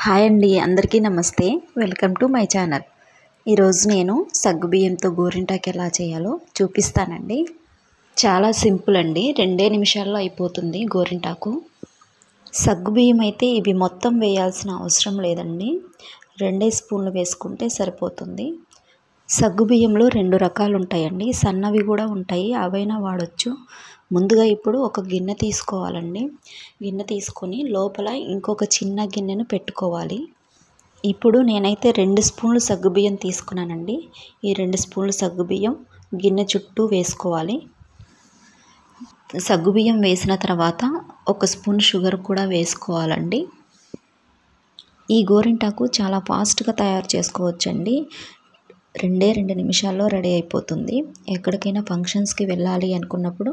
Hi అండి, అందరికీ నమస్తే. Welcome to my channel. ఈరోజు నేను సగ్గుబియ్యంతో గోరింటాకు ఎలా చేయాలో చూపిస్తానండి. చాలా సింపుల్ అండి, 2 నిమిషాల్లో అయిపోతుంది గోరింటాకు. సగ్గుబియ్యం అయితే ఇవి మొత్తం వేయాల్సిన అవసరం లేదండి, 2 స్పూన్లు వేసుకుంటే సరిపోతుంది. సగ్గుబియ్యంలో 2 రకాలు ఉంటాయండి, సన్నవి కూడా ఉంటాయి, అవైనా వాడచ్చు. ముందుగా ఇప్పుడు ఒక గిన్నె తీసుకోవాలండి. గిన్నె తీసుకొని లోపల ఇంకొక చిన్న గిన్నెను పెట్టుకోవాలి. ఇప్పుడు నేనైతే 2 స్పూన్లు సగ్గుబియ్యం తీసుకున్నానండి. ఈ 2 స్పూన్లు సగ్గుబియ్యం గిన్నె చుట్టూ వేసుకోవాలి. సగ్గుబియ్యం వేసిన తర్వాత 1 స్పూన్ షుగర్ కూడా వేసుకోవాలండి. ఈ గోరింటాకు చాలా ఫాస్ట్గా తయారు చేసుకోవచ్చండి. 2 నిమిషాల్లో రెడీ అయిపోతుంది. ఎక్కడికైనా ఫంక్షన్స్కి వెళ్ళాలి అనుకున్నప్పుడు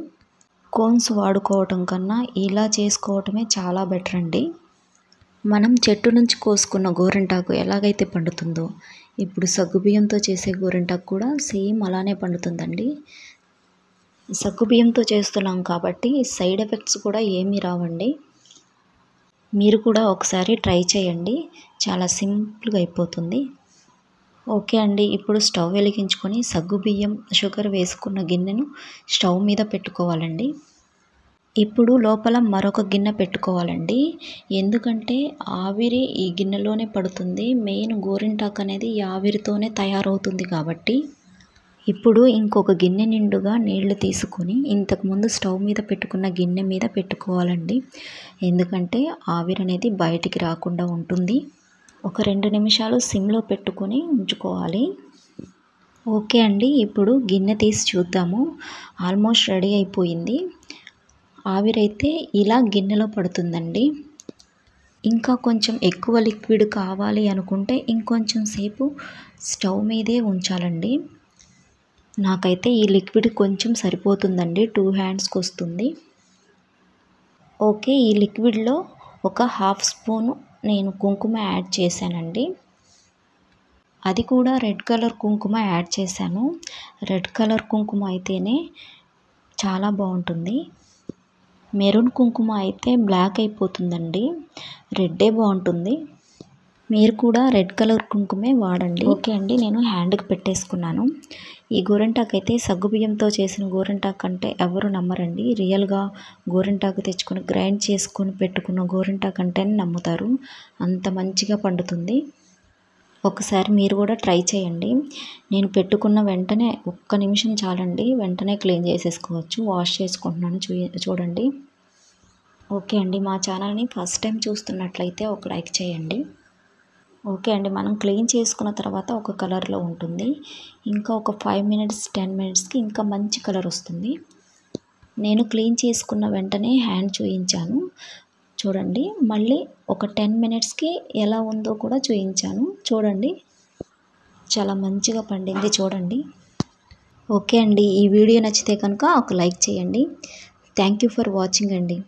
కోన్స్ వాడుకోవటం కన్నా ఇలా చేసుకోవటమే చాలా బెటర్ అండి. మనం చెట్టు నుంచి కోసుకున్న గోరింటాకు ఎలాగైతే పండుతుందో ఇప్పుడు సగ్గుబియ్యంతో చేసే గోరింటాకు కూడా సేమ్ అలానే పండుతుందండి. సగ్గుబియ్యంతో చేస్తున్నాం కాబట్టి సైడ్ ఎఫెక్ట్స్ కూడా ఏమీ రావండి. మీరు కూడా ఒకసారి ట్రై చేయండి, చాలా సింపుల్గా అయిపోతుంది. ఓకే అండి, ఇప్పుడు స్టవ్ వెలిగించుకొని సగ్గుబియ్యం షుగర్ వేసుకున్న గిన్నెను స్టవ్ మీద పెట్టుకోవాలండి. ఇప్పుడు లోపల మరొక గిన్నె పెట్టుకోవాలండి, ఎందుకంటే ఆవిరి ఈ గిన్నెలోనే పడుతుంది. మెయిన్ గోరింటాకు అనేది ఈ ఆవిరితోనే తయారవుతుంది కాబట్టి. ఇప్పుడు ఇంకొక గిన్నె నిండుగా నీళ్లు తీసుకొని ఇంతకుముందు స్టవ్ మీద పెట్టుకున్న గిన్నె మీద పెట్టుకోవాలండి, ఎందుకంటే ఆవిరి అనేది బయటికి రాకుండా ఉంటుంది. ఒక 2 నిమిషాలు సిమ్లో పెట్టుకొని ఉంచుకోవాలి. ఓకే అండి, ఇప్పుడు గిన్నె తీసి చూద్దాము. ఆల్మోస్ట్ రెడీ అయిపోయింది. ఆవిరైతే ఇలా గిన్నెలో పడుతుందండి. ఇంకా కొంచెం ఎక్కువ లిక్విడ్ కావాలి అనుకుంటే ఇంకొంచెం సేపు స్టవ్ మీదే ఉంచాలండి. నాకైతే ఈ లిక్విడ్ కొంచెం సరిపోతుందండి, 2 హ్యాండ్స్కి వస్తుంది. ఓకే, ఈ లిక్విడ్లో ఒక 1/2 స్పూను నేను కుంకుమ యాడ్ చేశానండి. అది కూడా రెడ్ కలర్ కుంకుమ యాడ్ చేశాను. రెడ్ కలర్ కుంకుమ అయితేనే చాలా బాగుంటుంది. మెరూన్ కుంకుమ అయితే బ్లాక్ అయిపోతుందండి, రెడ్డే బాగుంటుంది. మీరు కూడా రెడ్ కలర్ కుంకుమే వాడండి. ఓకే అండి, నేను హ్యాండ్కి పెట్టేసుకున్నాను. ఈ గోరింటాకు అయితే సగ్గుబియ్యంతో చేసిన గోరింటాకు అంటే ఎవరు నమ్మరండి. రియల్గా గోరింటాకు తెచ్చుకొని గ్రైండ్ చేసుకొని పెట్టుకున్న గోరింటాకు అంటేనే నమ్ముతారు, అంత మంచిగా పండుతుంది. ఒకసారి మీరు కూడా ట్రై చేయండి. నేను పెట్టుకున్న వెంటనే 1 నిమిషం చాలండి, వెంటనే క్లీన్ చేసేసుకోవచ్చు. వాష్ చేసుకుంటున్నాను, చూడండి. ఓకే అండి, మా ఛానల్ని ఫస్ట్ టైం చూస్తున్నట్లయితే ఒక లైక్ చేయండి. ఓకే అండి, మనం క్లీన్ చేసుకున్న తర్వాత ఒక కలర్లో ఉంటుంది. ఇంకా ఒక 5 మినిట్స్ 10 మినిట్స్కి ఇంకా మంచి కలర్ వస్తుంది. నేను క్లీన్ చేసుకున్న వెంటనే హ్యాండ్ చూయించాను, చూడండి. మళ్ళీ ఒక 10 మినిట్స్కి ఎలా ఉందో కూడా చూయించాను, చూడండి. చాలా మంచిగా పండింది, చూడండి. ఓకే అండి, ఈ వీడియో నచ్చితే కనుక ఒక లైక్ చేయండి. థ్యాంక్ యూ ఫర్ వాచింగ్ అండి.